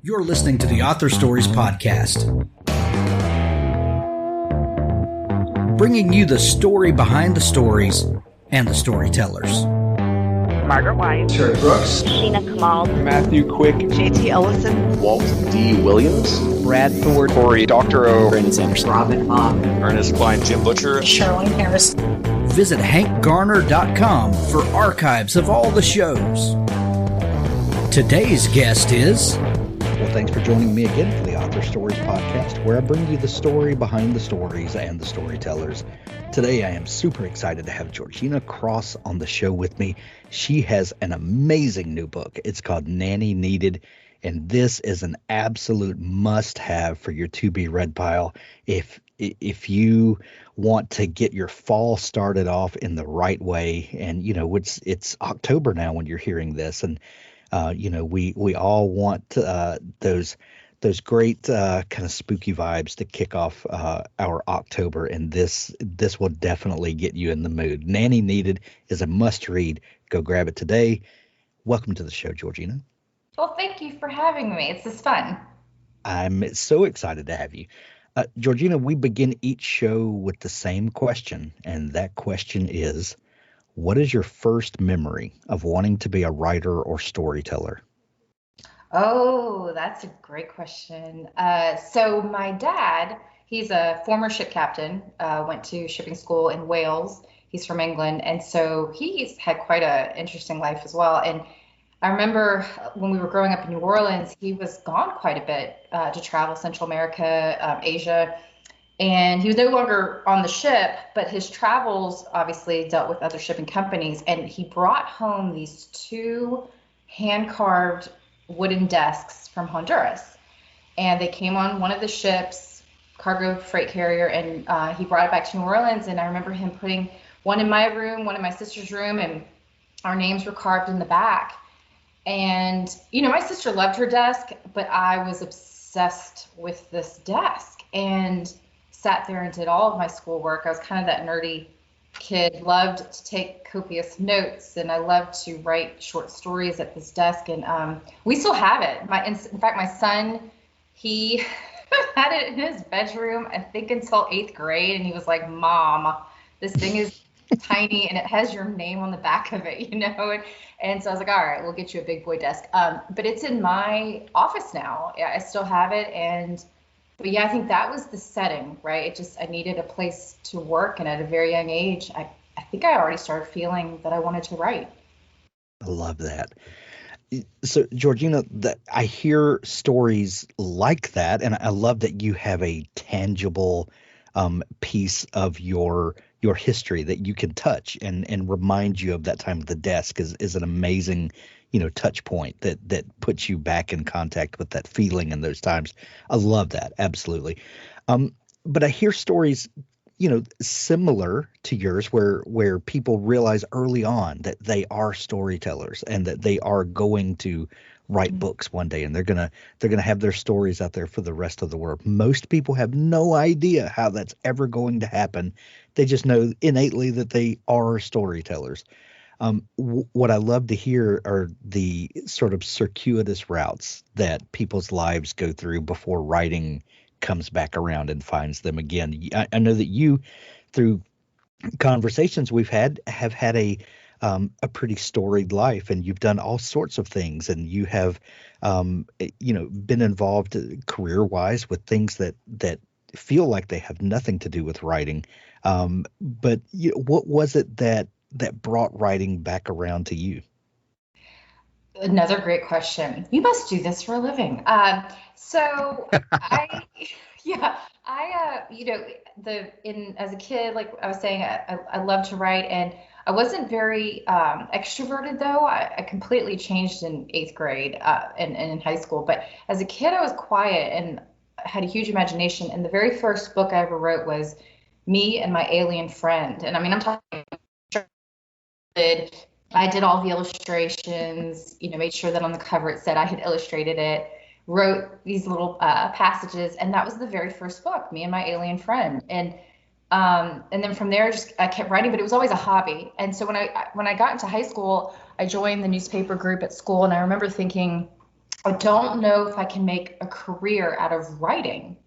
You're listening to the Author Stories Podcast, bringing you the story behind the stories and the storytellers. Margaret White, Terry Brooks, Sheena Kamal, Matthew Quick, JT Ellison, Walt D. Williams, Brad Thor, Corey, Dr. O, Brandon Sanderson, Robin Mom, Ernest Klein, Jim Butcher, Sherwin Harris. Visit hankgarner.com for archives of all the shows. Today's guest is... Well, thanks for joining me again for the Author Stories Podcast, where I bring you the story behind the stories and the storytellers. Today, I am super excited to have Georgina Cross on the show with me. She has an amazing new book. It's called Nanny Needed, and this is an absolute must-have for your to-be-read pile. If you want to get your fall started off in the right way, and you know it's October now when you're hearing this, and we all want those great kind of spooky vibes to kick off our October, and this will definitely get you in the mood. Nanny Needed is a must-read. Go grab it today. Welcome to the show, Georgina. Well, thank you for having me. It's just fun. I'm so excited to have you. Georgina, we begin each show with the same question, and that question is, what is your first memory of wanting to be a writer or storyteller? Oh, that's a great question. So my dad, he's a former ship captain, went to shipping school in Wales. He's from England. And so he's had quite an interesting life as well. And I remember when we were growing up in New Orleans, he was gone quite a bit to travel Central America, Asia. And he was no longer on the ship, but his travels obviously dealt with other shipping companies. And he brought home these two hand-carved wooden desks from Honduras. And they came on one of the ships, cargo freight carrier, and he brought it back to New Orleans. And I remember him putting one in my room, one in my sister's room, and our names were carved in the back. And, you know, my sister loved her desk, but I was obsessed with this desk and sat there and did all of my schoolwork. I was kind of that nerdy kid, loved to take copious notes, and I loved to write short stories at this desk. And we still have it. In fact, my son, he had it in his bedroom, I think until 8th grade, and he was like, "Mom, this thing is tiny and it has your name on the back of it, you know?" And so I was like, all right, we'll get you a big boy desk. But it's in my office now. Yeah, I still have it. But yeah, I think that was the setting, right? I needed a place to work. And at a very young age, I think I already started feeling that I wanted to write. I love that. So, Georgina, I hear stories like that, and I love that you have a tangible piece of your history that you can touch and remind you of that time at the desk is an amazing, touch point that puts you back in contact with that feeling in those times. I love that. Absolutely. But I hear stories, similar to yours where people realize early on that they are storytellers and that they are going to write books one day, and they're gonna have their stories out there for the rest of the world. Most people have no idea how that's ever going to happen. They just know innately that they are storytellers. What I love to hear are the sort of circuitous routes that people's lives go through before writing comes back around and finds them again. I know that you, through conversations we've had, have had a pretty storied life, and you've done all sorts of things, and you have, been involved career-wise with things that feel like they have nothing to do with writing. But what was it that brought writing back around to you? Another great question. You must do this for a living. So as a kid, like I was saying, I loved to write, and I wasn't very extroverted, though. I completely changed in 8th grade and in high school. But as a kid, I was quiet and had a huge imagination. And the very first book I ever wrote was Me and My Alien Friend. And I mean, I'm talking, I did all the illustrations, made sure that on the cover it said I had illustrated it, wrote these little passages. And that was the very first book, Me and My Alien Friend. And then from there, I kept writing, but it was always a hobby. And so when I got into high school, I joined the newspaper group at school, and I remember thinking, I don't know if I can make a career out of writing.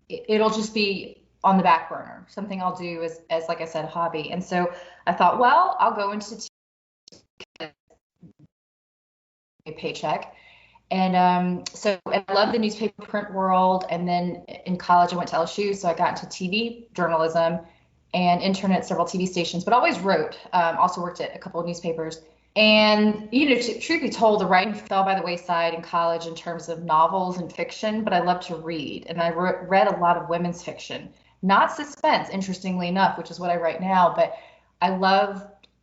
It'll just be on the back burner, something I'll do as like I said, a hobby. And so I thought, well, I'll go into a paycheck. And so I love the newspaper print world. And then in college, I went to LSU, so I got into TV journalism and interned at several TV stations, but always wrote. Also worked at a couple of newspapers. And, truth be told, the writing fell by the wayside in college in terms of novels and fiction, but I love to read. And I read a lot of women's fiction, not suspense, interestingly enough, which is what I write now. But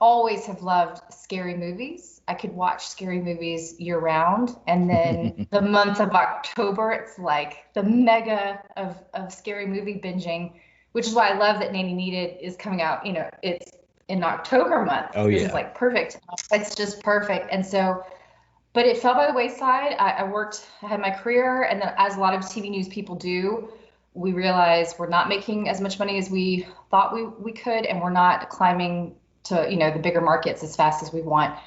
always have loved scary movies. I could watch scary movies year round. And then the month of October, it's like the mega of scary movie binging, which is why I love that Nanny Needed is coming out. It's in October month, which is like perfect. It's just perfect. And so, but it fell by the wayside. I had my career, and then as a lot of TV news people do, we realized we're not making as much money as we thought we could, and we're not climbing to, the bigger markets as fast as we want.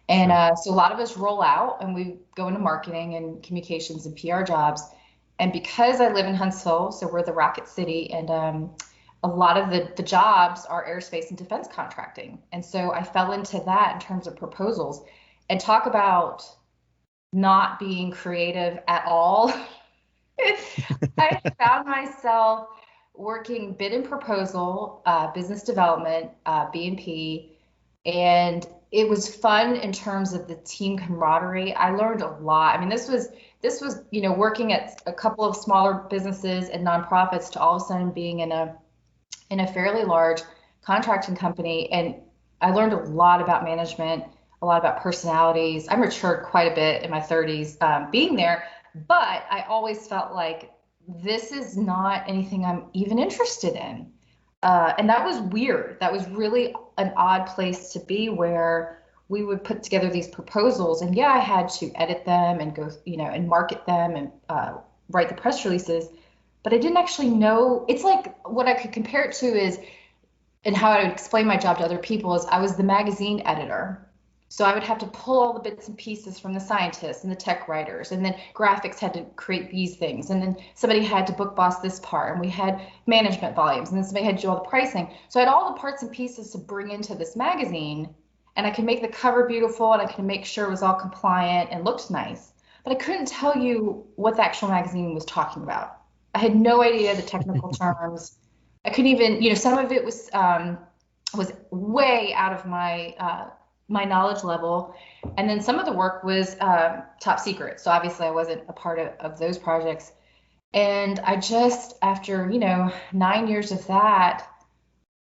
And so a lot of us roll out and we go into marketing and communications and PR jobs. And because I live in Huntsville, so we're the Rocket City, and a lot of the jobs are aerospace and defense contracting. And so I fell into that in terms of proposals. And talk about not being creative at all. I found myself working bid and proposal, business development, B&P, and it was fun in terms of the team camaraderie. I learned a lot. I mean, this was working at a couple of smaller businesses and nonprofits to all of a sudden being in a fairly large contracting company. And I learned a lot about management, a lot about personalities. I matured quite a bit in my 30s being there, but I always felt like this is not anything I'm even interested in. And that was weird. That was really an odd place to be, where we would put together these proposals, and I had to edit them and go, and market them and write the press releases, but I didn't actually know. It's like, what I could compare it to is, and how I would explain my job to other people is, I was the magazine editor. So I would have to pull all the bits and pieces from the scientists and the tech writers, and then graphics had to create these things, and then somebody had to book boss this part, and we had management volumes, and then somebody had to do all the pricing. So I had all the parts and pieces to bring into this magazine, and I could make the cover beautiful, and I could make sure it was all compliant and looked nice. But I couldn't tell you what the actual magazine was talking about. I had no idea the technical terms. I couldn't even, some of it was way out of my knowledge level. And then some of the work was top secret. So obviously I wasn't a part of those projects. And I just, after, 9 years of that,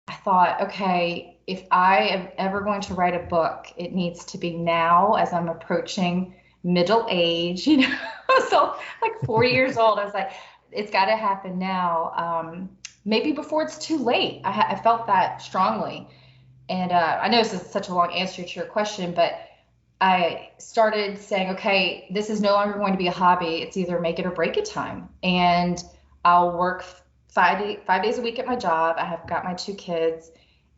I thought, okay, if I am ever going to write a book, it needs to be now, as I'm approaching middle age, so like 40 years old. I was like, it's got to happen now. Maybe before it's too late. I felt that strongly. And I know this is such a long answer to your question, but I started saying, okay, this is no longer going to be a hobby. It's either make it or break it time. And I'll work 5 days a week at my job. I have got my 2 kids.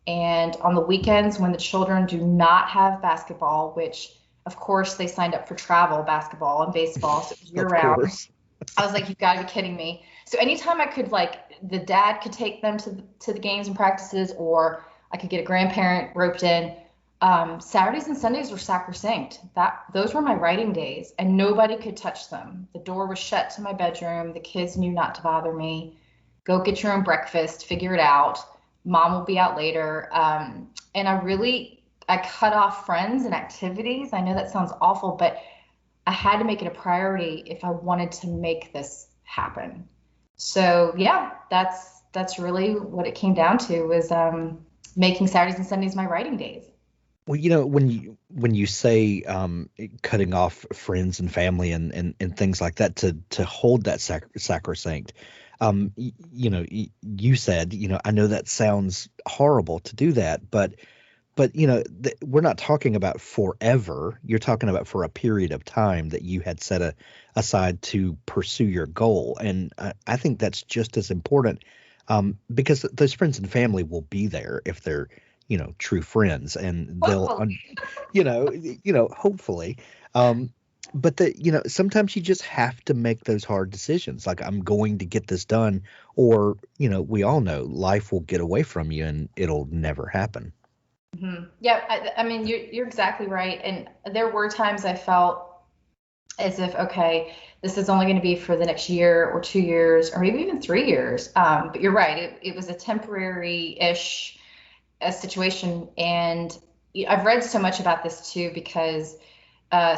And on the weekends, when the children do not have basketball, which of course they signed up for travel basketball and baseball, so it was year round. I was like, you've got to be kidding me. So anytime I could, the dad could take them to the games and practices, or I could get a grandparent roped in. Saturdays and Sundays were sacrosanct. Those were my writing days, and nobody could touch them. The door was shut to my bedroom. The kids knew not to bother me. Go get your own breakfast, figure it out. Mom will be out later. And I cut off friends and activities. I know that sounds awful, but I had to make it a priority if I wanted to make this happen. So that's really what it came down to, was making Saturdays and Sundays my writing days. Well, when you say cutting off friends and family and things like that to hold that sacrosanct, you said, I know that sounds horrible to do that, but we're not talking about forever. You're talking about for a period of time that you had set aside to pursue your goal. And I think that's just as important, because those friends and family will be there if they're, true friends, and they'll, hopefully. but sometimes you just have to make those hard decisions. Like, I'm going to get this done, or, we all know life will get away from you and it'll never happen. Yeah, I mean, you're exactly right. And there were times I felt as if, okay, this is only going to be for the next year or 2 years or maybe even 3 years. But you're right. It was a temporary-ish situation. And I've read so much about this too, because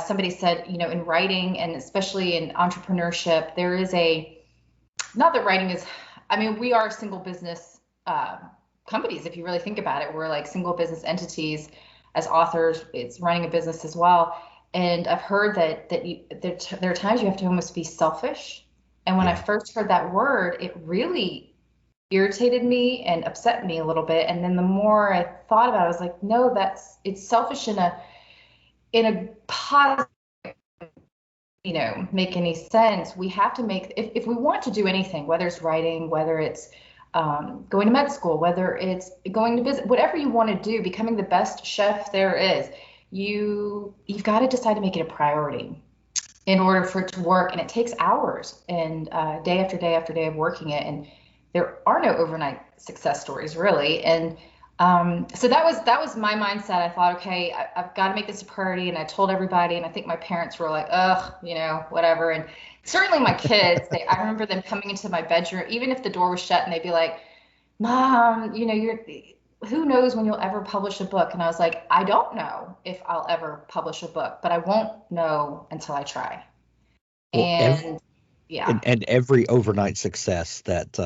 somebody said, in writing and especially in entrepreneurship, there is not that writing is, I mean, we are single business companies. If you really think about it, we're like single business entities as authors. It's running a business as well. And I've heard that there are times you have to almost be selfish. And when I first heard that word, it really irritated me and upset me a little bit. And then the more I thought about it, I was like, no, it's selfish in a positive, make any sense. We have to if we want to do anything, whether it's writing, whether it's going to med school, whether it's going to business, whatever you want to do, becoming the best chef there is, you've got to decide to make it a priority in order for it to work. And it takes hours and day after day after day of working it. And there are no overnight success stories, really. And so that was my mindset. I thought, okay, I've got to make this a priority. And I told everybody, and I think my parents were like, ugh, whatever. And certainly my kids, I remember them coming into my bedroom, even if the door was shut, and they'd be like, Mom, who knows when you'll ever publish a book? And I was like, I don't know if I'll ever publish a book, but I won't know until I try. Well, and and every overnight success that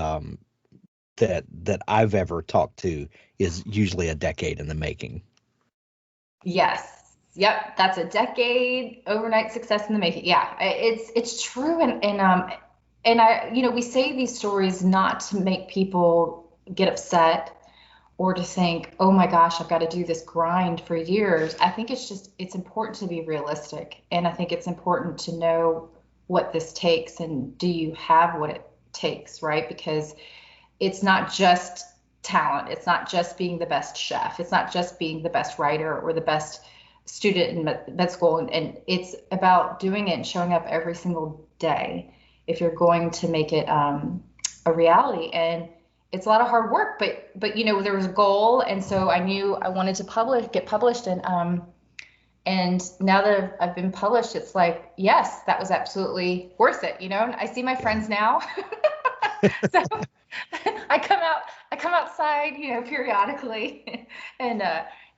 I've ever talked to is usually a decade in the making. Yes. Yep. That's a decade overnight success in the making. Yeah, it's true. And I, we say these stories not to make people get upset or to think, oh my gosh, I've got to do this grind for years. I think it's important to be realistic. And I think it's important to know what this takes, and do you have what it takes, right? Because it's not just talent. It's not just being the best chef. It's not just being the best writer or the best student in med school. And it's about doing it and showing up every single day if you're going to make it a reality. And it's a lot of hard work, but there was a goal. And so I knew I wanted to get published. And now that I've been published, it's like, yes, that was absolutely worth it. And I see my friends now. So I come outside, periodically, and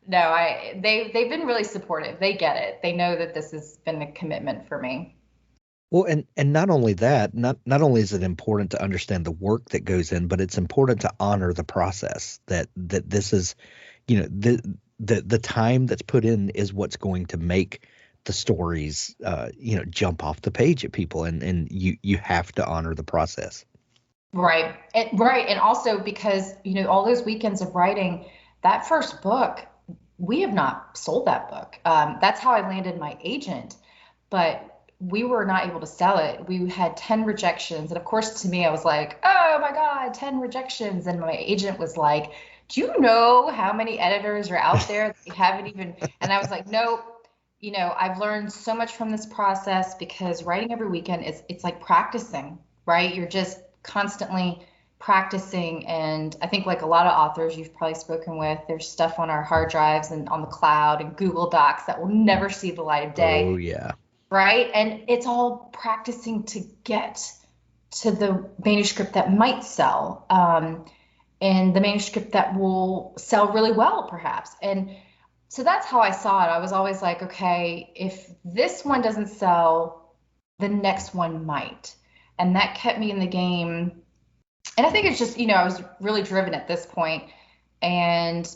they've been really supportive. They get it. They know that this has been a commitment for me. Well, and not only that, not only is it important to understand the work that goes in, but it's important to honor the process. That this is, the time that's put in is what's going to make the stories, jump off the page at people, and you have to honor the process. Right. And also because, all those weekends of writing that first book, we have not sold that book. That's how I landed my agent, but we were not able to sell it. We had 10 rejections. And of course, to me, I was like, oh my God, 10 rejections. And my agent was like, do you know how many editors are out there that you haven't even? And I was like, nope. I've learned so much from this process, because writing every weekend it's like practicing, right? You're just constantly practicing. And I think, like a lot of authors you've probably spoken with, there's stuff on our hard drives and on the cloud and Google Docs that will never see the light of day. Oh yeah. Right. And it's all practicing to get to the manuscript that might sell, and the manuscript that will sell really well, perhaps. And so that's how I saw it. I was always like, okay, if this one doesn't sell, the next one might. And that kept me in the game. And I think it's just, I was really driven at this point. And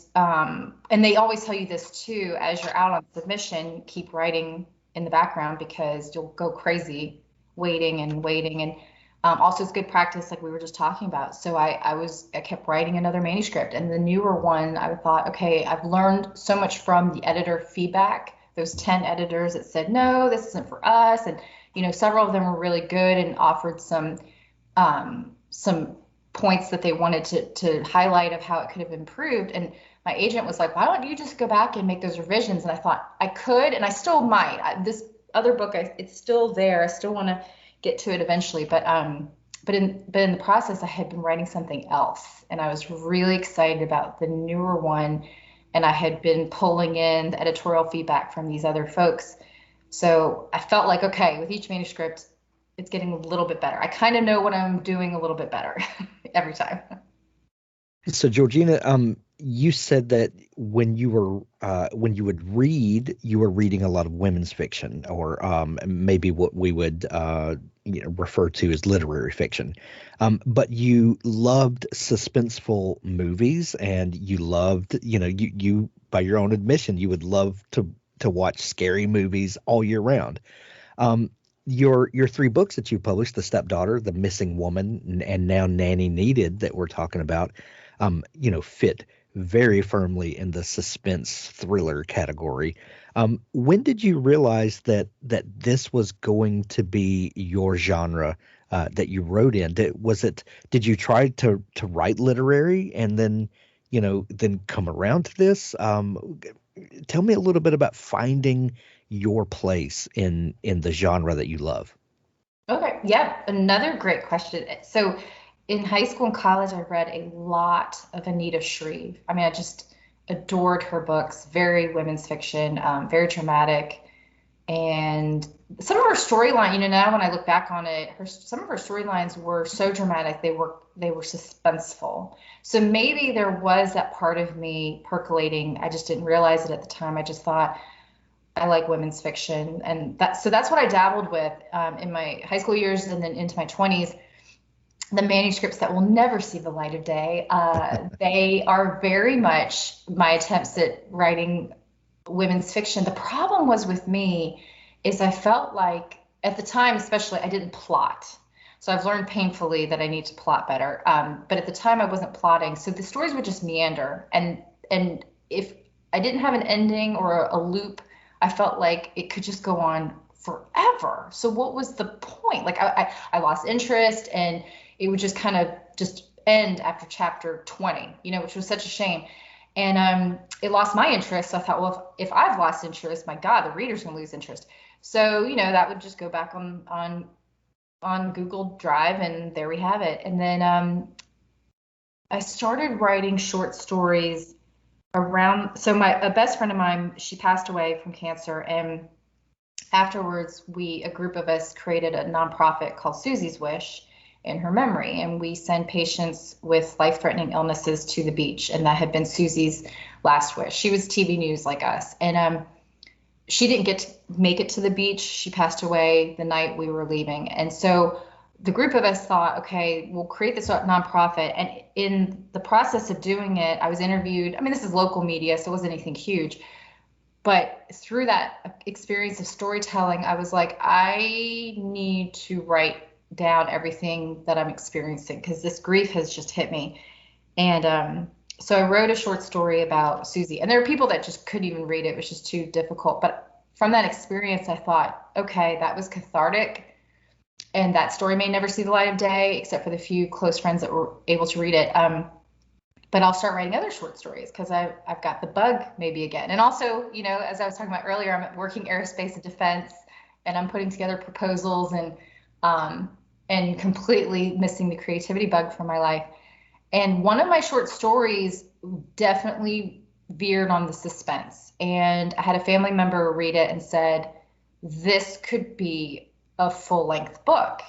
they always tell you this too, as you're out on submission, keep writing in the background, because you'll go crazy waiting. And also it's good practice, like we were just talking about. So I kept writing another manuscript, and the newer one, I thought, okay, I've learned so much from the editor feedback. Those 10 editors that said, no, this isn't for us. And, several of them were really good and offered some points that they wanted to highlight of how it could have improved. And my agent was like, why don't you just go back and make those revisions? And I thought I could, and I still might. other book, it's still there. I still want to get to it eventually, but in the process, I had been writing something else, and I was really excited about the newer one, and I had been pulling in the editorial feedback from these other folks. So I felt like, okay, with each manuscript, it's getting a little bit better. I kind of know what I'm doing a little bit better every time. So Georgina, you said that when you would read, you were reading a lot of women's fiction, or maybe what we would refer to as literary fiction. But you loved suspenseful movies, and you loved, you by your own admission, you would love to watch scary movies all year round. Your three books that you published, The Stepdaughter, The Missing Woman, and now Nanny Needed, that we're talking about, fit very firmly in the suspense thriller category. When did you realize that this was going to be your genre that you wrote in? Did you try to write literary and then come around to this? Tell me a little bit about finding your place in the genre that you love. Okay, yeah, another great question. So in high school and college, I read a lot of Anita Shreve. I mean, I just adored her books, very women's fiction, very dramatic. And some of her storyline, now when I look back on it, some of her storylines were so dramatic, they were suspenseful. So maybe there was that part of me percolating. I just didn't realize it at the time. I just thought, I like women's fiction. And that's what I dabbled with in my high school years and then into my 20s. The manuscripts that will never see the light of day, they are very much my attempts at writing women's fiction. The problem was with me is I felt like at the time, especially, I didn't plot. So I've learned painfully that I need to plot better. But at the time I wasn't plotting. So the stories would just meander. And if I didn't have an ending or a loop, I felt like it could just go on forever. So what was the point? Like I lost interest, and it would just kind of just end after chapter 20, which was such a shame. And it lost my interest. So I thought, well, if I've lost interest, my God, the reader's gonna lose interest. So, that would just go back on Google Drive, and there we have it. And then I started writing short stories so a best friend of mine, she passed away from cancer, and afterwards a group of us created a nonprofit called Susie's Wish in her memory, and we send patients with life-threatening illnesses to the beach, and that had been Susie's last wish. She was TV news like us, and she didn't get to make it to the beach. She passed away the night we were leaving. And so the group of us thought, okay, we'll create this nonprofit. And in the process of doing it, I was interviewed. I mean, this is local media, so it wasn't anything huge. But through that experience of storytelling, I was like, I need to write down everything that I'm experiencing, because this grief has just hit me. And so I wrote a short story about Susie. And there are people that just couldn't even read it. It was just too difficult. But from that experience, I thought, okay, that was cathartic. And that story may never see the light of day, except for the few close friends that were able to read it. But I'll start writing other short stories, because I've got the bug maybe again. And also, as I was talking about earlier, I'm working aerospace and defense, and I'm putting together proposals and completely missing the creativity bug from my life. And one of my short stories definitely veered on the suspense. And I had a family member read it and said, this could be a full-length book.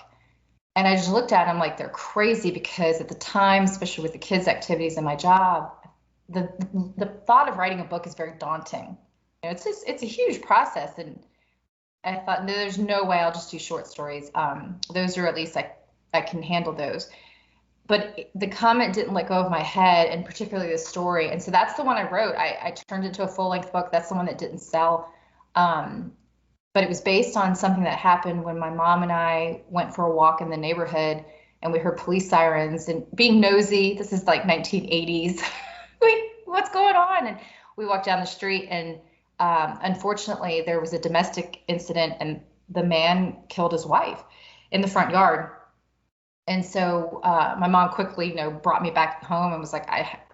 And I just looked at it, I'm like, they're crazy, because at the time, especially with the kids' activities and my job, the thought of writing a book is very daunting. It's a huge process. And I thought, no, there's no way, I'll just do short stories. Those are, at least I can handle those. But the comment didn't let go of my head, and particularly the story. And so that's the one I wrote. I turned into a full-length book. That's the one that didn't sell. But it was based on something that happened when my mom and I went for a walk in the neighborhood, and we heard police sirens, and being nosy, this is like 1980s. What's going on? And we walked down the street, and unfortunately there was a domestic incident, and the man killed his wife in the front yard. And so my mom quickly, brought me back home and was like,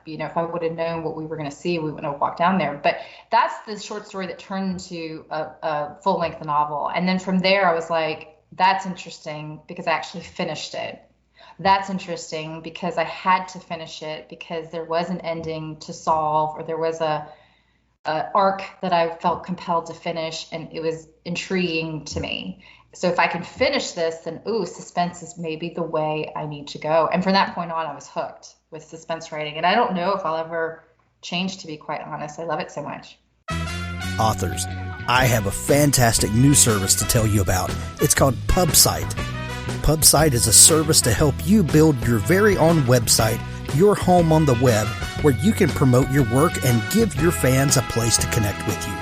if I would have known what we were going to see, we wouldn't have walked down there. But that's the short story that turned into a full-length novel. And then from there, I was like, that's interesting because I actually finished it. That's interesting because I had to finish it because there was an ending to solve, or there was a arc that I felt compelled to finish, and it was intriguing to me. So if I can finish this, then suspense is maybe the way I need to go. And from that point on, I was hooked with suspense writing. And I don't know if I'll ever change, to be quite honest. I love it so much. Authors, I have a fantastic new service to tell you about. It's called PubSite. PubSite is a service to help you build your very own website, your home on the web, where you can promote your work and give your fans a place to connect with you.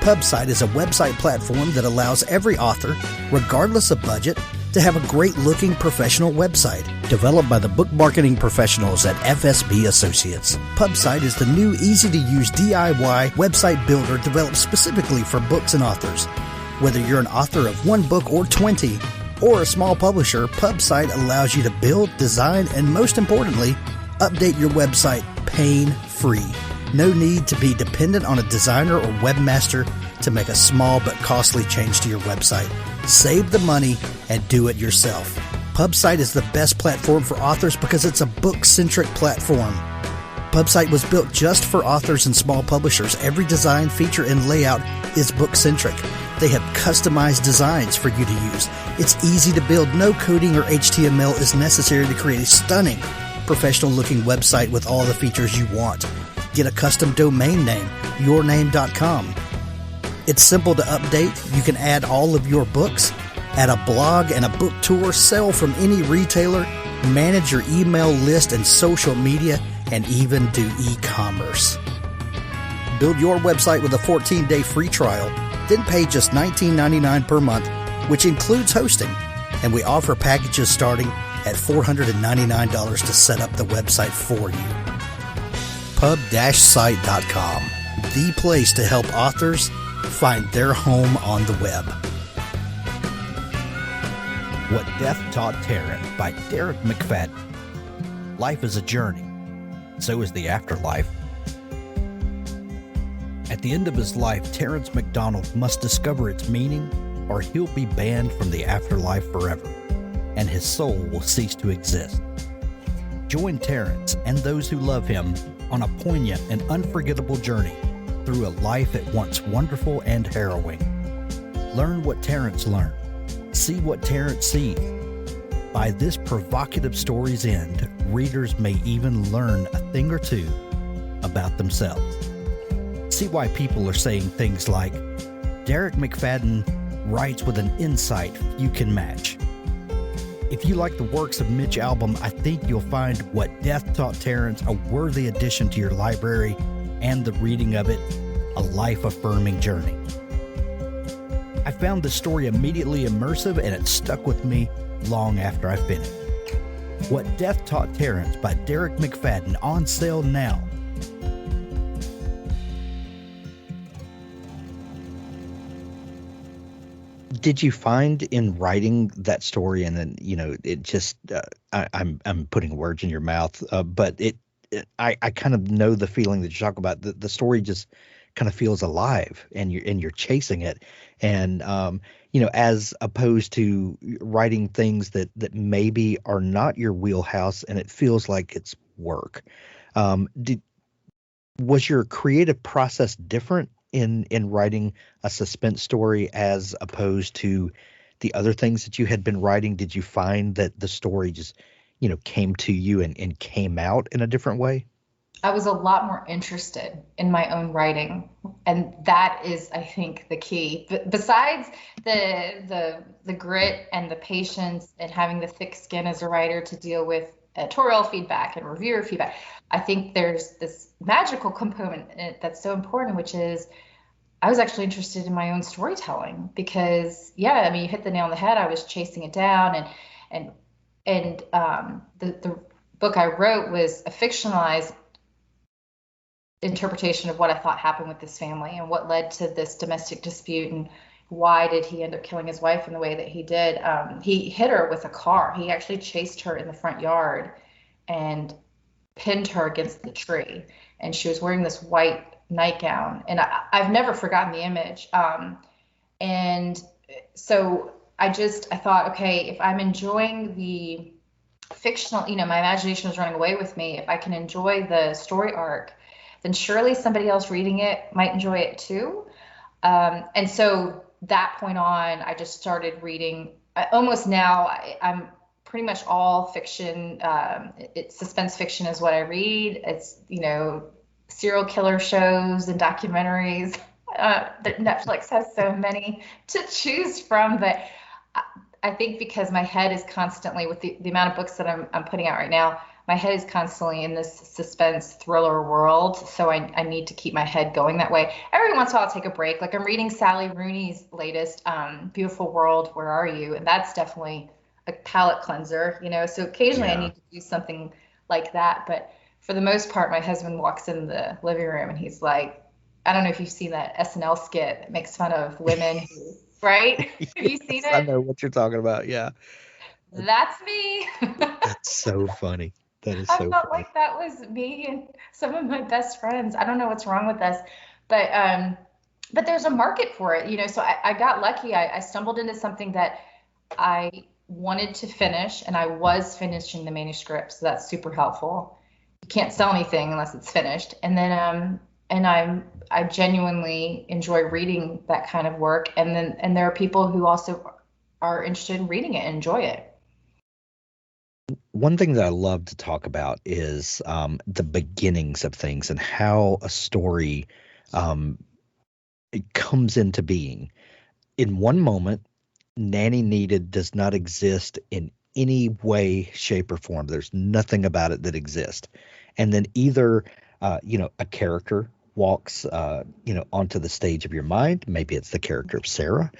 PubSite is a website platform that allows every author, regardless of budget, to have a great-looking professional website developed by the book marketing professionals at FSB Associates. PubSite is the new, easy-to-use DIY website builder developed specifically for books and authors. Whether you're an author of one book or 20, or a small publisher, PubSite allows you to build, design, and most importantly, update your website pain-free. No need to be dependent on a designer or webmaster to make a small but costly change to your website. Save the money and do it yourself. PubSite is the best platform for authors because it's a book-centric platform. PubSite was built just for authors and small publishers. Every design, feature, and layout is book-centric. They have customized designs for you to use. It's easy to build. No coding or HTML is necessary to create a stunning, professional-looking website with all the features you want. Get a custom domain name, yourname.com. It's simple to update. You can add all of your books, add a blog and a book tour, sell from any retailer, manage your email list and social media, and even do e-commerce. Build your website with a 14-day free trial, then pay just $19.99 per month, which includes hosting, and we offer packages starting at $499 to set up the website for you. Pub-site.com, the place to help authors find their home on the web. What Death Taught Terence by Derek McFadden. Life is a journey. So is the afterlife. At the end of his life, Terence McDonald must discover its meaning, or he'll be banned from the afterlife forever, and his soul will cease to exist. Join Terence and those who love him on a poignant and unforgettable journey through a life at once wonderful and harrowing. Learn what Terence learned. See what Terence sees. By this provocative story's end, readers may even learn a thing or two about themselves. See why people are saying things like, Derek McFadden writes with an insight few can match. If you like the works of Mitch Albom, I think you'll find What Death Taught Terence a worthy addition to your library, and the reading of it a life-affirming journey. I found the story immediately immersive, and it stuck with me long after I finished. What Death Taught Terence by Derek McFadden, on sale now. Did you find in writing that story, and then it just I'm putting words in your mouth, but I kind of know the feeling that you talk about. The story just kind of feels alive, and you're chasing it, and as opposed to writing things that maybe are not your wheelhouse, and it feels like it's work. Was your creative process different in writing a suspense story as opposed to the other things that you had been writing? Did you find that the story just, came to you and came out in a different way? I was a lot more interested in my own writing, and that is, I think, the key. But besides the grit and the patience and having the thick skin as a writer to deal with editorial feedback and reviewer feedback, I think there's this magical component in it that's so important, which is I was actually interested in my own storytelling because, you hit the nail on the head. I was chasing it down, and the book I wrote was a fictionalized interpretation of what I thought happened with this family and what led to this domestic dispute and why did he end up killing his wife in the way that he did. He hit her with a car. He actually chased her in the front yard, and pinned her against the tree, and she was wearing this white nightgown, and I've never forgotten the image. And so I thought, okay, if I'm enjoying the fictional, my imagination was running away with me. If I can enjoy the story arc, then surely somebody else reading it might enjoy it too. And so that point on, I just started reading. Almost now, I'm pretty much all fiction. It's suspense fiction is what I read. It's, serial killer shows and documentaries. That Netflix has so many to choose from, but I think because my head is constantly, with the amount of books that I'm putting out right now, my head is constantly in this suspense thriller world. So I need to keep my head going that way. Every once in a while I'll take a break. Like I'm reading Sally Rooney's latest, Beautiful World, Where Are You? And that's definitely a palate cleanser, so occasionally I need to do something like that. But for the most part, my husband walks in the living room and he's like, I don't know if you've seen that SNL skit that makes fun of women who, right? Have you seen it? I know what you're talking about. Yeah. That's me. That's so funny. That is I so felt funny. like that was me and some of my best friends. I don't know what's wrong with us, but there's a market for it, so I got lucky. I stumbled into something that I wanted to finish, and I was finishing the manuscript, so that's super helpful. You can't sell anything unless it's finished. And then I genuinely enjoy reading that kind of work, and there are people who also are interested in reading it and enjoy it. One thing that I love to talk about is the beginnings of things and how a story it comes into being. In one moment, Nanny Needed does not exist in any way, shape, or form. There's nothing about it that exists. And then either, a character walks, onto the stage of your mind. Maybe it's the character of Sarah.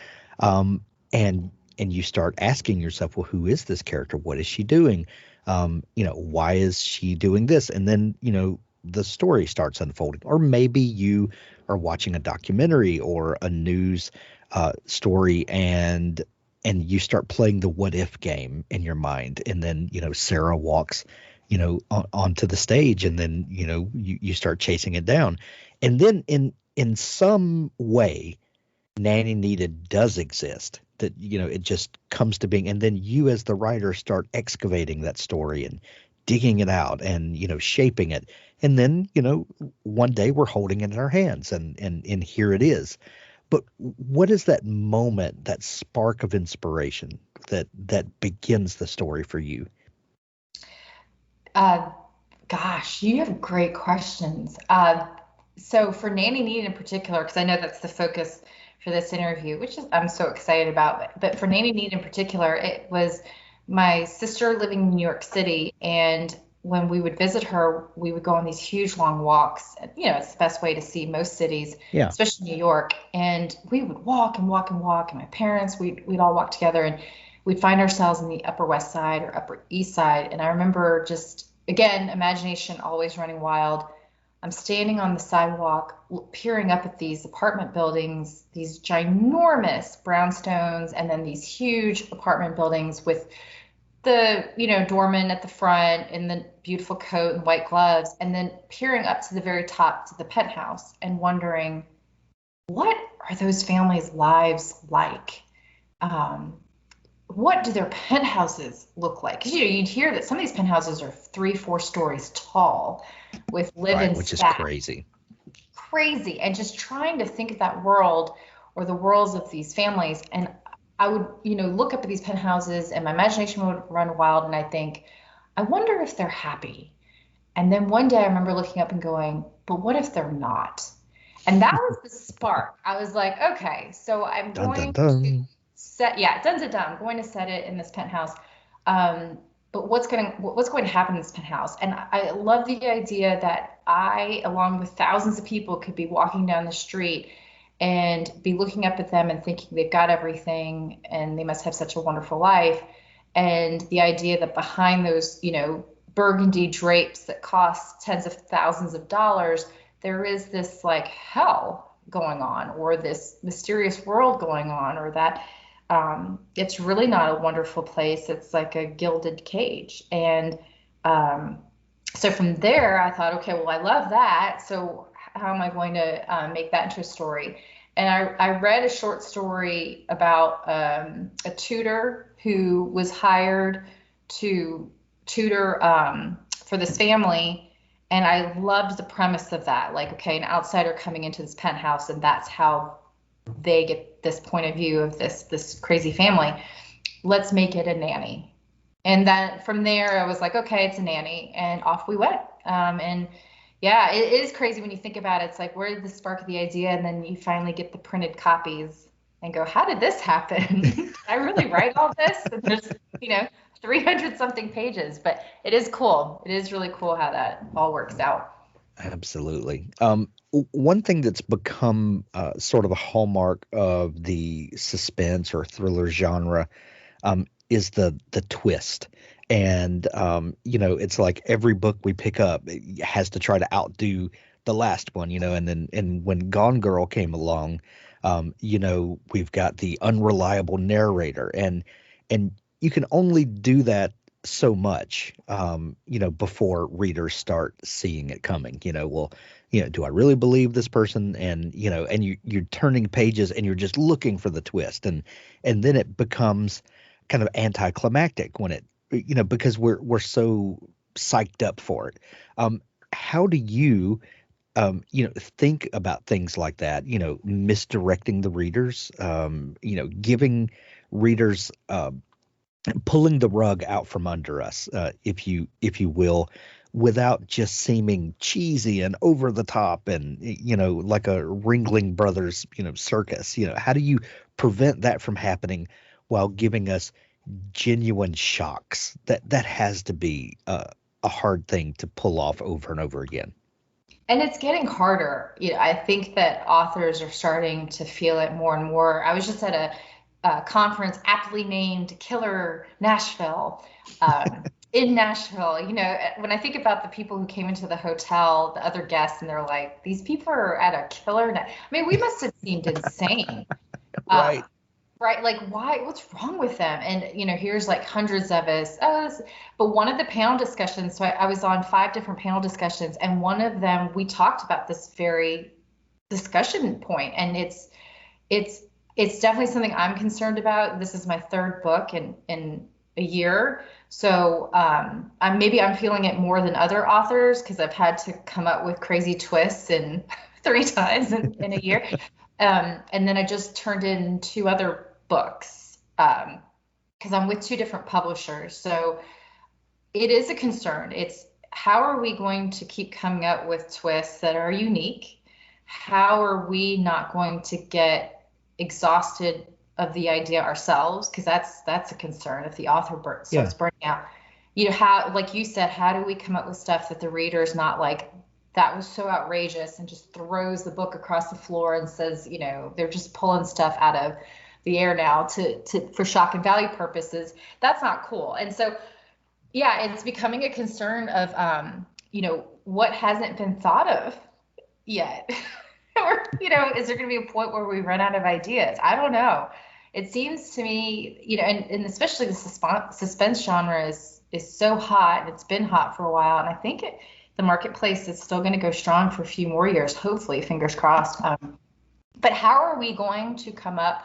And you start asking yourself, well, who is this character? What is she doing? Why is she doing this? And then, the story starts unfolding. Or maybe you are watching a documentary or a news story, and you start playing the what if game in your mind. And then, Sarah walks, onto the stage, and then, you start chasing it down. And then in some way, Nanny Needed does exist, that, it just comes to being. And then you as the writer start excavating that story and digging it out and, shaping it. And then, one day we're holding it in our hands and here it is. But what is that moment, that spark of inspiration that begins the story for you? Gosh, you have great questions. So for Nanny Needed in particular, because I know that's the focus for this interview, which is I'm so excited about. But for Nanny Needed in particular, it was my sister living in New York City, and when we would visit her, we would go on these huge long walks. It's the best way to see most cities, especially New York. And we would walk and walk and walk, and my parents, we'd all walk together, and we'd find ourselves in the Upper West Side or Upper East Side. And I remember just, again, imagination always running wild. I'm standing on the sidewalk, peering up at these apartment buildings, these ginormous brownstones, and then these huge apartment buildings with the, doorman at the front in the beautiful coat and white gloves, and then peering up to the very top to the penthouse and wondering, what are those families' lives like? What do their penthouses look like? Because you'd hear that some of these penthouses are 3-4 stories tall with live-in which staff. is crazy. And just trying to think of that world or the worlds of these families. And I would, look up at these penthouses, and my imagination would run wild, and I think, I wonder if they're happy. And then one day I remember looking up and going, but what if they're not? And that was the spark. I was like, okay, so I'm going to set, I'm going to set it in this penthouse. But what's going to happen in this penthouse? And I love the idea that I, along with thousands of people, could be walking down the street and be looking up at them and thinking they've got everything and they must have such a wonderful life. And the idea that behind those, burgundy drapes that cost tens of thousands of dollars, there is this like hell going on, or this mysterious world going on, or that it's really not a wonderful place. It's like a gilded cage. And So from there, I thought, okay, well, I love that. So how am I going to make that into a story? And I read a short story about a tutor who was hired to tutor for this family. And I loved the premise of that. Like, okay, an outsider coming into this penthouse, and that's how they get this point of view of this crazy family. Let's make it a nanny. And then from there, I was like, okay, it's a nanny, and off we went. And yeah, it is crazy when you think about it. It's like, where did the spark of the idea? And then you finally get the printed copies and go, how did this happen? Did I really write all this? And there's, 300 something pages, but it is cool. It is really cool how that all works out. Absolutely. One thing that's become sort of a hallmark of the suspense or thriller genre is the twist. And it's like every book we pick up has to try to outdo the last one, and when Gone Girl came along, we've got the unreliable narrator, and you can only do that so much, before readers start seeing it coming. Do I really believe this person? And you're turning pages and you're just looking for the twist, and then it becomes kind of anticlimactic when it, because we're so psyched up for it. How do you think about things like that? Misdirecting the readers, giving readers, pulling the rug out from under us, if you will, without just seeming cheesy and over the top and like a Ringling Brothers circus. How do you prevent that from happening while giving us genuine shocks? That has to be a hard thing to pull off over and over again. And it's getting harder. I think that authors are starting to feel it more and more. I was just at a conference aptly named Killer Nashville, in Nashville. When I think about the people who came into the hotel, the other guests, and they're like, these people are at a killer. I mean, we must have seemed insane. Right. Right. Like, why? What's wrong with them? And, here's like hundreds of us. But one of the panel discussions, so I was on 5 different panel discussions, and one of them, we talked about this very discussion point. And it's definitely something I'm concerned about. This is my 3rd book in a year. So I'm feeling it more than other authors because I've had to come up with crazy twists 3 times in a year. And then I just turned in 2 other books because I'm with 2 different publishers. So it is a concern. It's how are we going to keep coming up with twists that are unique? How are we not going to get exhausted of the idea ourselves? Because that's a concern if the author starts burning out. How, like you said, how do we come up with stuff that the reader is not like, that was so outrageous, and just throws the book across the floor and says, they're just pulling stuff out of the air now for shock and value purposes. That's not cool. And so, it's becoming a concern of, what hasn't been thought of yet. Or, is there going to be a point where we run out of ideas? I don't know. It seems to me, and especially the suspense genre is so hot, and it's been hot for a while. And I think the marketplace is still going to go strong for a few more years, hopefully, fingers crossed. But how are we going to come up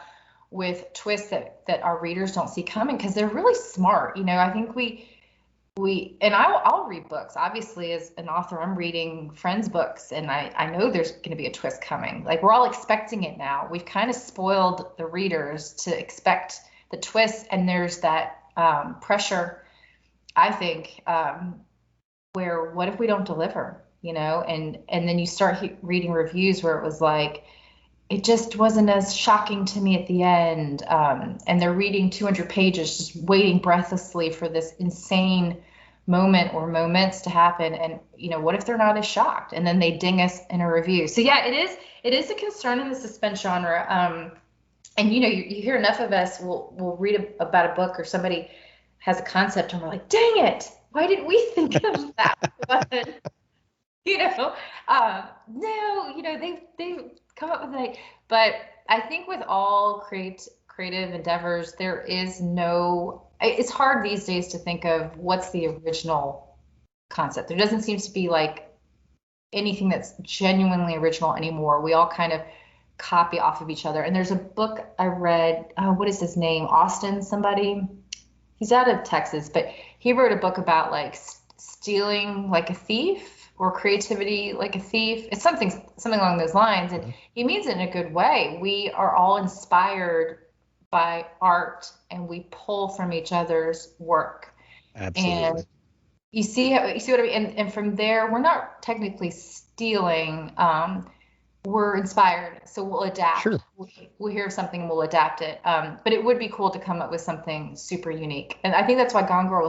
with twists that our readers don't see coming? Because they're really smart. I think and I'll read books. Obviously, as an author, I'm reading friends' books, and I know there's going to be a twist coming. Like, we're all expecting it now. We've kind of spoiled the readers to expect the twist, and there's that pressure, I think, where what if we don't deliver, and then you start reading reviews where it was like, it just wasn't as shocking to me at the end. And they're reading 200 pages, just waiting breathlessly for this insane moment or moments to happen. And, what if they're not as shocked? And then they ding us in a review. So it is a concern in the suspense genre. And, you hear enough of us, we'll read about a book or somebody has a concept and we're like, dang it, why didn't we think of that one? No, they've come up with it. But I think with all creative endeavors, there is it's hard these days to think of what's the original concept. There doesn't seem to be like anything that's genuinely original anymore. We all kind of copy off of each other. And there's a book I read, what is his name? Austin somebody. He's out of Texas, but he wrote a book about like stealing like a thief or creativity like a thief. It's something along those lines. And he means it in a good way. We are all inspired by art and we pull from each other's work. Absolutely. And you see what I mean? And from there, we're not technically stealing. We're inspired, so we'll adapt. Sure. We'll hear something and we'll adapt it. But it would be cool to come up with something super unique. And I think that's why Gone Girl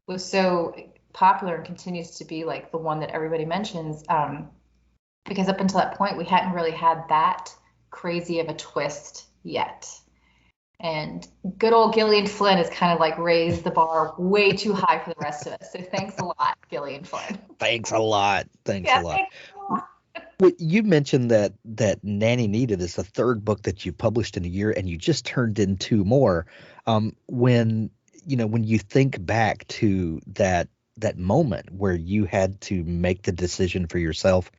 was so popular and continues to be like the one that everybody mentions. Because up until that point, we hadn't really had that crazy of a twist yet. And good old Gillian Flynn has kind of like raised the bar way too high for the rest of us. So thanks a lot, Gillian Flynn. Thanks a lot. Thanks a lot. Thanks a lot. Well, you mentioned that Nanny Needed is the third book that you published in a year, and you just turned in two more. When you think back to that moment where you had to make the decision for yourself,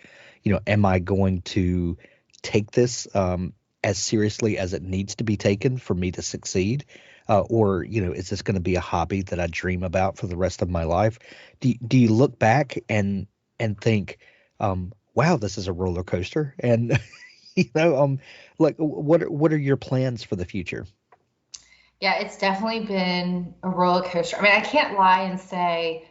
am I going to take this as seriously as it needs to be taken for me to succeed? Or is this going to be a hobby that I dream about for the rest of my life? Do you look back and think, wow, this is a roller coaster? And, like what are your plans for the future? Yeah, it's definitely been a roller coaster. I mean, I can't lie and say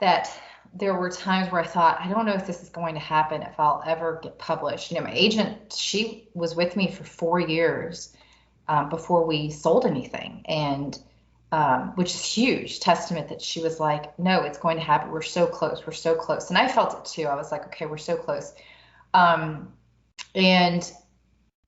that there were times where I thought, I don't know if this is going to happen, if I'll ever get published. My agent, she was with me for 4 years before we sold anything. And which is huge testament that she was like, no, it's going to happen. We're so close. We're so close. And I felt it too. I was like, okay, we're so close. And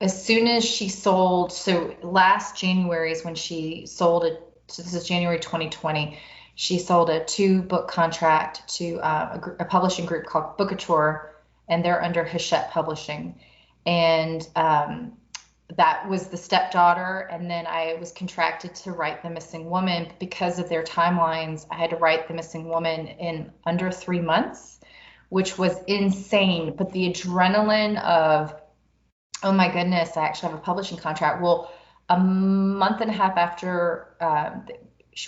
as soon as she sold, so last January is when she sold it. So this is January 2020. She sold a 2-book contract to a publishing group called Bookouture, and they're under Hachette Publishing. And that was the stepdaughter. And then I was contracted to write The Missing Woman. Because of their timelines, I had to write The Missing Woman in under 3 months, which was insane. But the adrenaline of, oh my goodness, I actually have a publishing contract. Well, a month and a half after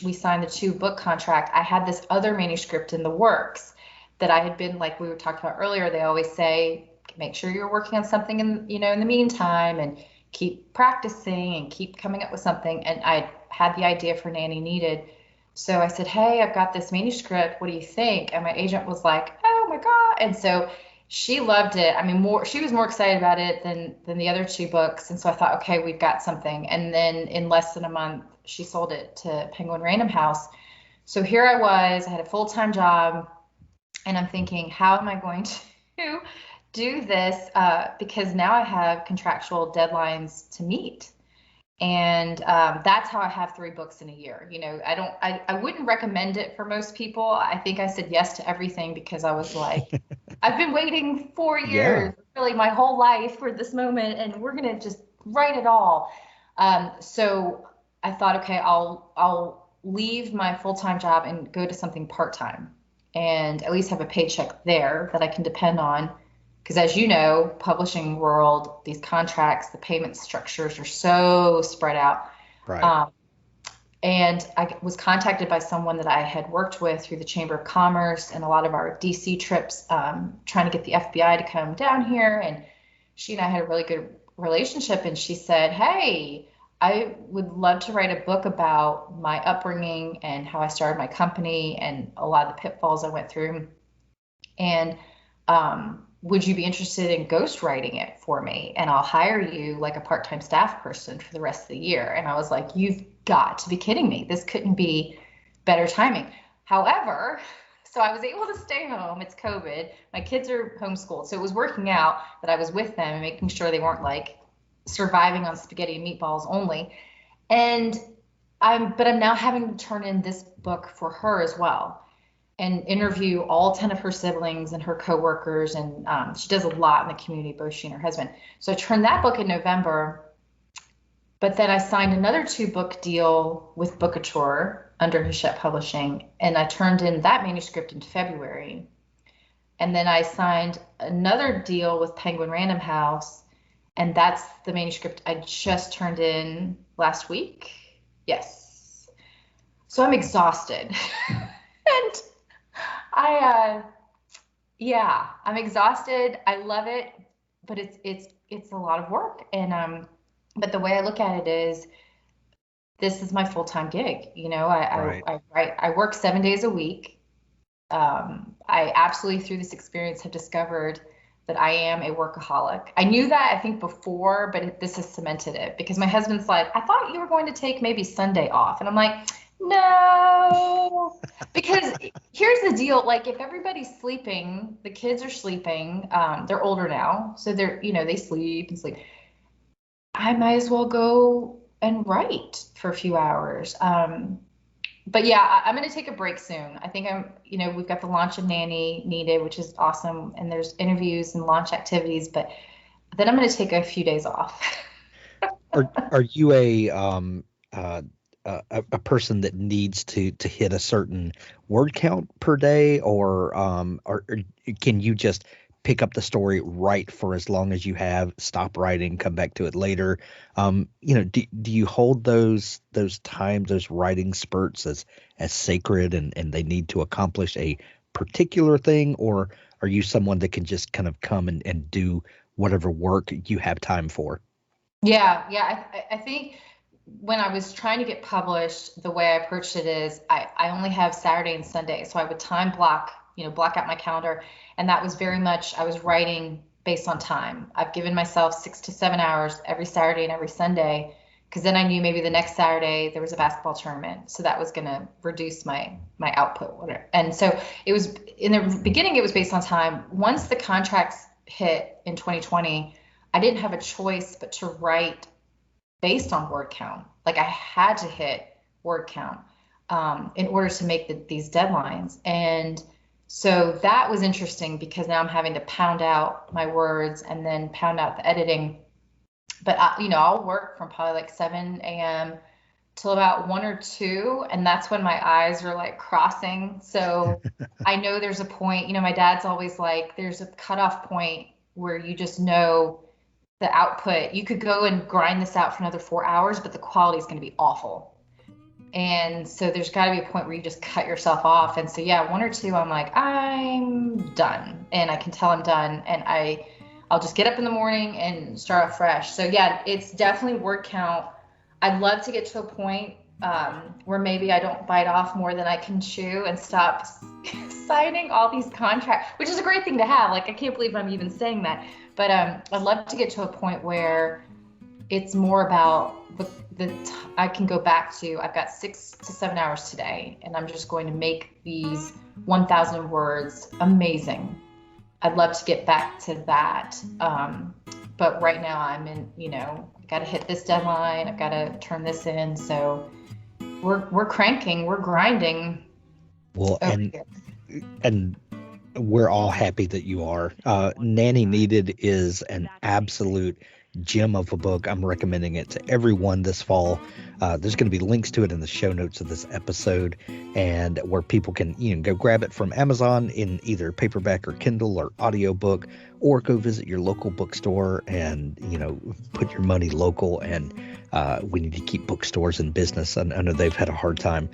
we signed the 2-book contract, I had this other manuscript in the works that I had been, like we were talking about earlier, they always say, make sure you're working on something in the meantime, and keep practicing and keep coming up with something. And I had the idea for Nanny Needed. So I said, hey, I've got this manuscript. What do you think? And my agent was like, oh my God. And so she loved it. I mean, she was more excited about it than the other 2 books. And so I thought, okay, we've got something. And then in less than a month, she sold it to Penguin Random House. So here I was, I had a full-time job, and I'm thinking, how am I going to do this? Because now I have contractual deadlines to meet. And that's how I have 3 books in a year. I wouldn't recommend it for most people. I think I said yes to everything because I was like, I've been waiting 4 years, really my whole life for this moment, and we're going to just write it all. So I thought, okay, I'll leave my full-time job and go to something part-time and at least have a paycheck there that I can depend on. Because as you know, publishing world, these contracts, the payment structures are so spread out. Right. And I was contacted by someone that I had worked with through the Chamber of Commerce and a lot of our DC trips, trying to get the FBI to come down here. And she and I had a really good relationship. And she said, hey, I would love to write a book about my upbringing and how I started my company and a lot of the pitfalls I went through. And would you be interested in ghostwriting it for me? And I'll hire you like a part-time staff person for the rest of the year. And I was like, you've got to be kidding me. This couldn't be better timing. However, so I was able to stay home. It's COVID. My kids are homeschooled. So it was working out that I was with them and making sure they weren't like surviving on spaghetti and meatballs only. And I'm now having to turn in this book for her as well and interview all 10 of her siblings and her coworkers. And she does a lot in the community, both she and her husband. So I turned that book in November, but then I signed another 2-book deal with Bookouture under Hachette Publishing. And I turned in that manuscript in February. And then I signed another deal with Penguin Random House. And that's the manuscript I just turned in last week. Yes. So I'm exhausted. And I'm exhausted. I love it, but it's a lot of work. And but the way I look at it is, this is my full-time gig. You know, I work 7 days a week. I absolutely, through this experience, have discovered that I am a workaholic. I knew that, I think, before, but this has cemented it, because my husband's like, I thought you were going to take maybe Sunday off. And I'm like, no, because here's the deal. Like, if everybody's sleeping, the kids are sleeping, they're older now, so they sleep and sleep. I might as well go and write for a few hours. But yeah, I'm going to take a break soon. I think we've got the launch of Nanny Needed, which is awesome. And there's interviews and launch activities, but then I'm going to take a few days off. Are you a person that needs to hit a certain word count per day, or can you just pick up the story, write for as long as you have, stop writing, come back to it later? Do you hold those times, those writing spurts as sacred, and they need to accomplish a particular thing, or are you someone that can just kind of come and do whatever work you have time for? Yeah. I think when I was trying to get published, the way I approached it is I only have Saturday and Sunday. So I would time block out my calendar. And that was very much, I was writing based on time. I've given myself 6 to 7 hours every Saturday and every Sunday, because then I knew maybe the next Saturday there was a basketball tournament. So that was going to reduce my output. Whatever. And so it was, in the beginning, it was based on time. Once the contracts hit in 2020, I didn't have a choice but to write based on word count. Like, I had to hit word count in order to make these deadlines. And so that was interesting, because now I'm having to pound out my words and then pound out the editing. But I'll work from probably like 7 a.m. till about 1 or 2, and that's when my eyes are like crossing. So I know there's a point. My dad's always like, there's a cutoff point where you just know the output. You could go and grind this out for another 4 hours, but the quality is going to be awful. And so there's got to be a point where you just cut yourself off. And so, 1 or 2, I'm like, I'm done. And I can tell I'm done. And I'll just get up in the morning and start off fresh. So yeah, it's definitely word count. I'd love to get to a point where maybe I don't bite off more than I can chew and stop signing all these contracts, which is a great thing to have. Like, I can't believe I'm even saying that. But I'd love to get to a point where it's more about I can go back to, I've got 6 to 7 hours today, and I'm just going to make these 1,000 words amazing. I'd love to get back to that. But right now I'm in, I've got to hit this deadline. I've got to turn this in. So we're cranking, we're grinding. Well, and we're all happy that you are. Nanny Needed is an absolute gem of a book. I'm recommending it to everyone this fall. There's going to be links to it in the show notes of this episode, and where people can go grab it from Amazon in either paperback or Kindle or audiobook, or go visit your local bookstore and put your money local. And we need to keep bookstores in business. I know they've had a hard time.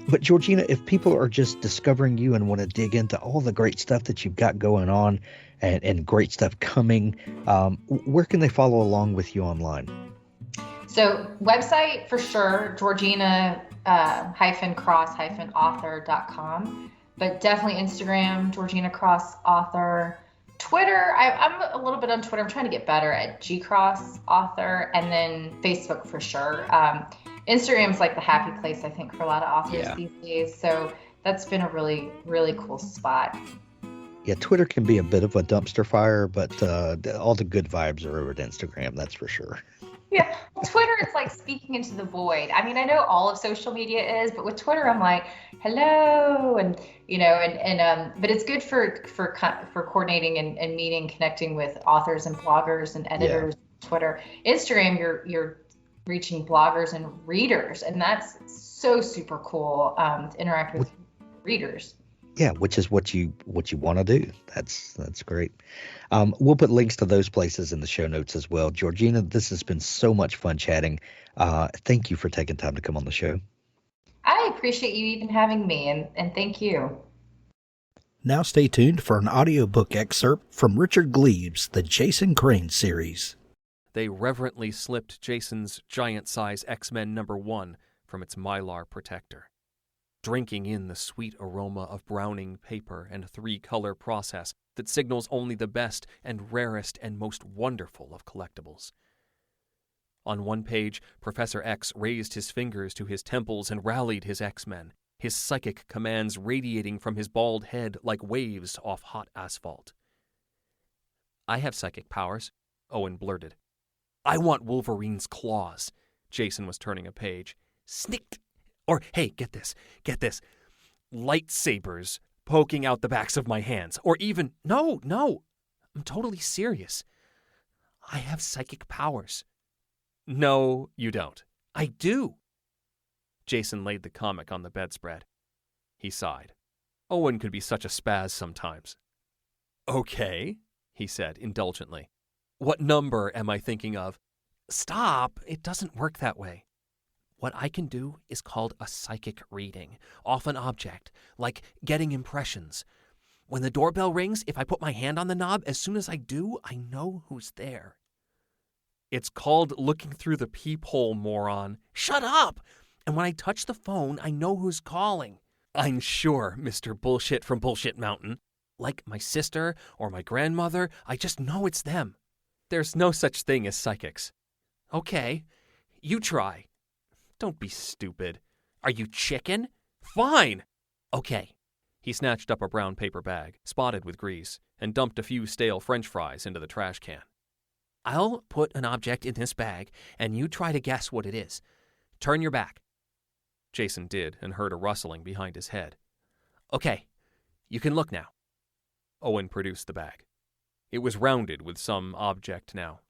But Georgina, if people are just discovering you and want to dig into all the great stuff that you've got going on and great stuff coming, where can they follow along with you online? So website for sure, Georgina Cross-author.com, but definitely Instagram, Georgina Cross Author. Twitter, I'm a little bit on Twitter. I'm trying to get better at Cross Author, and then Facebook for sure. Instagram's like the happy place, I think, for a lot of authors these days. So that's been a really, really cool spot. Yeah, Twitter can be a bit of a dumpster fire, but all the good vibes are over at Instagram, that's for sure. Yeah, well, Twitter is like speaking into the void. I mean, I know all of social media is, but with Twitter, I'm like, hello, and but it's good for coordinating and meeting, connecting with authors and bloggers and editors. Yeah. Twitter, Instagram, you're reaching bloggers and readers. And that's so super cool to interact with readers. Yeah, which is what you want to do. That's great. We'll put links to those places in the show notes as well. Georgina, this has been so much fun chatting. Thank you for taking time to come on the show. I appreciate you even having me, and thank you. Now stay tuned for an audiobook excerpt from Richard Gleaves' The Jason Crane series. They reverently slipped Jason's giant-size X-Men #1 from its mylar protector, drinking in the sweet aroma of browning paper and 3-color process that signals only the best and rarest and most wonderful of collectibles. On one page, Professor X raised his fingers to his temples and rallied his X-Men, his psychic commands radiating from his bald head like waves off hot asphalt. "I have psychic powers," Owen blurted. "I want Wolverine's claws." Jason was turning a page. "Snicked. Or, hey, get this. Lightsabers poking out the backs of my hands. Or even, no, I'm totally serious. I have psychic powers." "No, you don't." "I do." Jason laid the comic on the bedspread. He sighed. Owen could be such a spaz sometimes. "Okay," he said indulgently. "What number am I thinking of?" "Stop, it doesn't work that way. What I can do is called a psychic reading, off an object, like getting impressions. When the doorbell rings, if I put my hand on the knob, as soon as I do, I know who's there." "It's called looking through the peephole, moron." "Shut up! And when I touch the phone, I know who's calling." "I'm sure, Mr. Bullshit from Bullshit Mountain. Like my sister or my grandmother, I just know it's them." "There's no such thing as psychics." "Okay, you try." "Don't be stupid." "Are you chicken?" "Fine." "Okay." He snatched up a brown paper bag, spotted with grease, and dumped a few stale French fries into the trash can. "I'll put an object in this bag, and you try to guess what it is. Turn your back." Jason did, and heard a rustling behind his head. "Okay, you can look now." Owen produced the bag. It was rounded with some object now.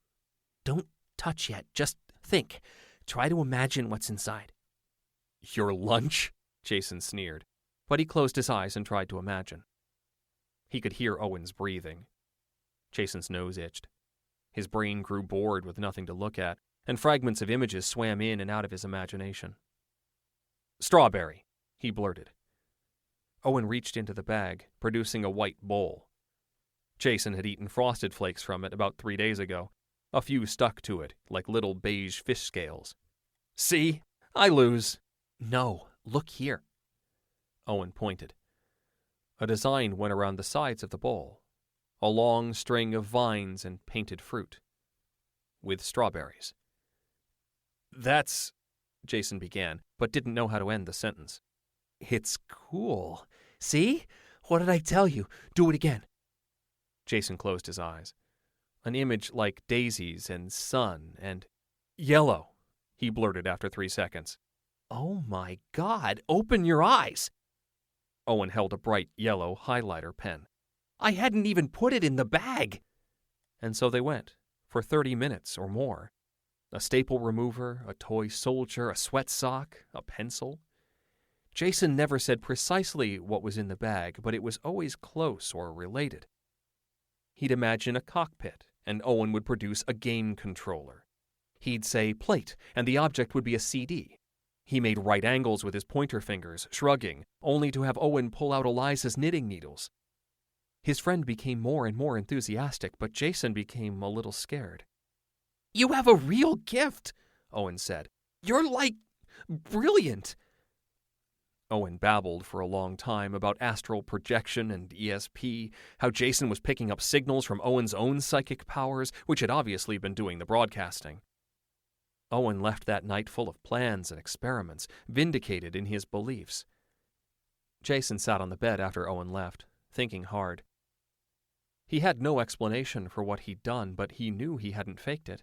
"Don't touch yet, just think. Try to imagine what's inside." "Your lunch?" Jason sneered, but he closed his eyes and tried to imagine. He could hear Owen's breathing. Jason's nose itched. His brain grew bored with nothing to look at, and fragments of images swam in and out of his imagination. "Strawberry," he blurted. Owen reached into the bag, producing a white bowl. Jason had eaten Frosted Flakes from it about 3 days ago. A few stuck to it, like little beige fish scales. "See? I lose." "No, look here." Owen pointed. A design went around the sides of the bowl. A long string of vines and painted fruit. With strawberries. "That's," Jason began, but didn't know how to end the sentence. "It's cool. See? What did I tell you? Do it again." Jason closed his eyes. An image like daisies and sun and yellow, he blurted after 3 seconds. "Oh my God, open your eyes." Owen held a bright yellow highlighter pen. "I hadn't even put it in the bag." And so they went, for 30 minutes or more. A staple remover, a toy soldier, a sweat sock, a pencil. Jason never said precisely what was in the bag, but it was always close or related. He'd imagine a cockpit, and Owen would produce a game controller. He'd say plate, and the object would be a CD. He made right angles with his pointer fingers, shrugging, only to have Owen pull out Eliza's knitting needles. His friend became more and more enthusiastic, but Jason became a little scared. "You have a real gift," Owen said. "You're brilliant." Owen babbled for a long time about astral projection and ESP, how Jason was picking up signals from Owen's own psychic powers, which had obviously been doing the broadcasting. Owen left that night full of plans and experiments, vindicated in his beliefs. Jason sat on the bed after Owen left, thinking hard. He had no explanation for what he'd done, but he knew he hadn't faked it.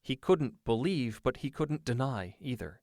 He couldn't believe, but he couldn't deny either.